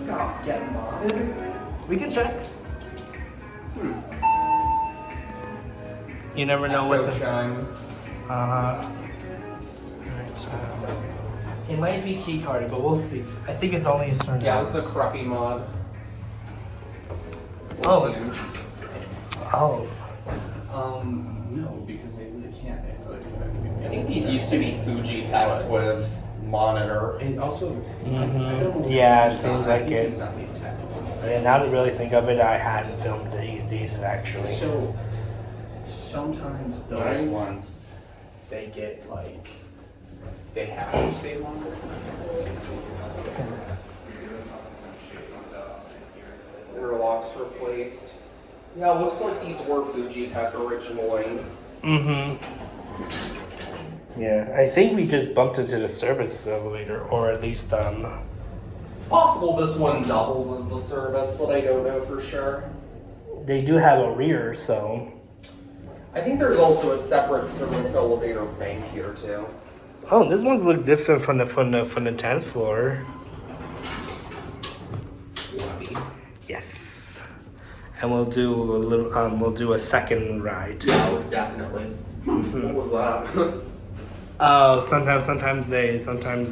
got get modded? We can check. You never know what's chime. Alright, it might be key carded, but we'll see. I think it's only a certain. Yeah, this is a crappy mod. Oh, it's, oh. No, because they really can't. I think these used to be Fujitec's with monitor. And also, Yeah, it seems like it. And now to really think of it, I hadn't filmed these actually. So sometimes those ones, they get like, they have to stay longer. Interlocks replaced. Yeah, it looks like these were Fujitec originally. Yeah, I think we just bumped into the service elevator, or at least It's possible this one doubles as the service, but I don't know for sure. they do have a rear, so. I think there's also a separate service elevator bank here too. Oh, this one looks different from the 10th floor. Yes, and we'll do a little. We'll do a second ride too. Oh, definitely. What was that? Oh, sometimes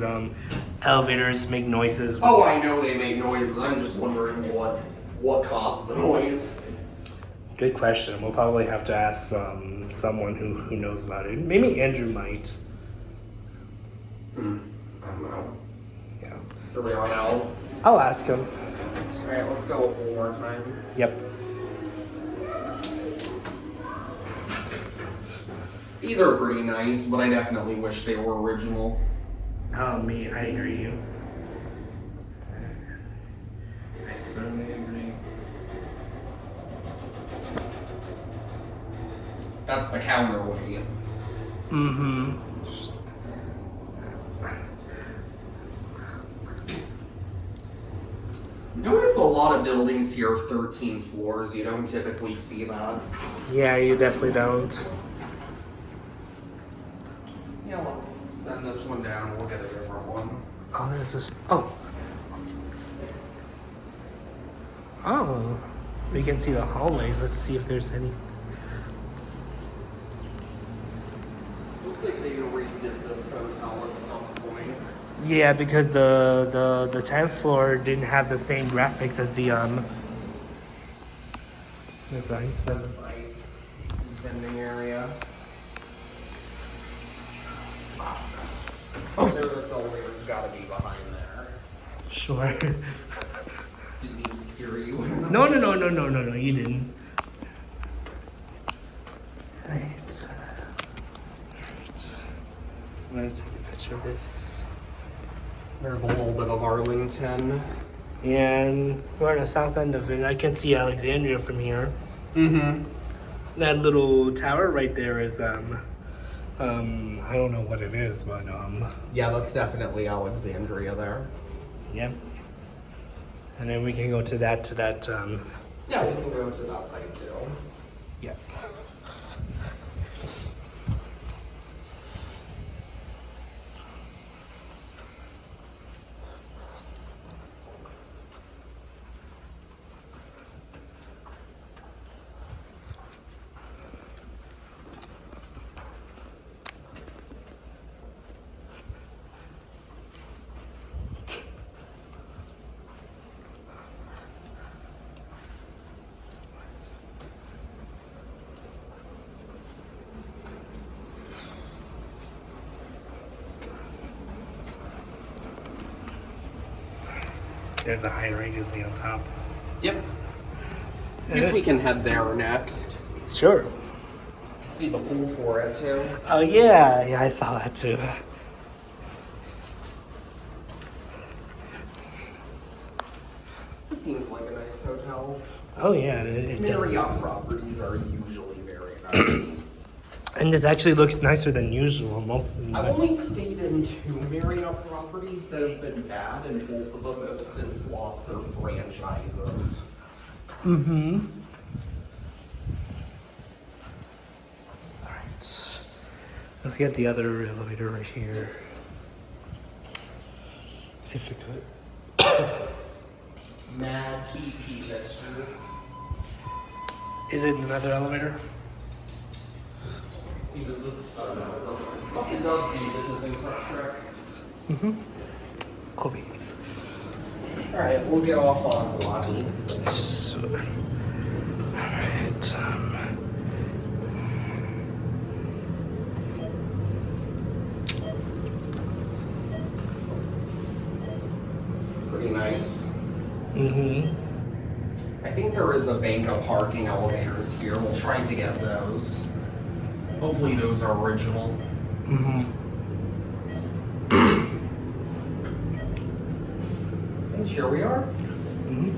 elevators make noises. Oh, I know they make noises. I'm just wondering what caused the noise. Good question. We'll probably have to ask someone who knows about it. Maybe Andrew might. I don't know. Yeah. Here we are now. I'll ask him. Alright, let's go one more time. Yep. These are pretty nice, but I definitely wish they were original. Oh, me, I hear you. I certainly agree. That's the counterweight. Notice a lot of buildings here have 13 floors. You don't typically see that. Yeah, you definitely don't. Yeah, let's send this one down and we'll get a different one. Oh, there's this. Oh. Oh. We can see the hallways. Let's see if there's any. Looks like they redid this hotel at some point. Yeah, because the 10th floor didn't have the same graphics as the That's nice. That's nice. Vending area. Oh. Service elevator's gotta be behind there. Sure. Didn't mean to scare you. No, you didn't. Right. I'm gonna take a picture of this. There's a little bit of Arlington. And we're on the south end of it. I can see Alexandria from here. That little tower right there is I don't know what it is, but Yeah, that's definitely Alexandria there. yep. And then we can go to that Yeah, we can go to that side too. yep. There's a Highrise on top. Yep. I guess we can head there next. Sure. See the pool for it too. Oh yeah, I saw that too. This seems like a nice hotel. Oh yeah, it Marriott properties are usually very nice. and this actually looks nicer than usual. Most. I've only stayed in 2 Marriott properties that have been bad, and both of them have since lost their franchises. Alright. Let's get the other elevator right here. If we could. mad EP fixtures. Is it another elevator? See, does this? No, it does need it is incorrect trick. Mm-hmm. Cool beans. Alright, we'll get off on the lobby. So, alright. Pretty nice. Mm-hmm. I think there is a bank of parking elevators here. We'll try to get those. Hopefully those are original. Mm-hmm. And here we are. Mm-hmm.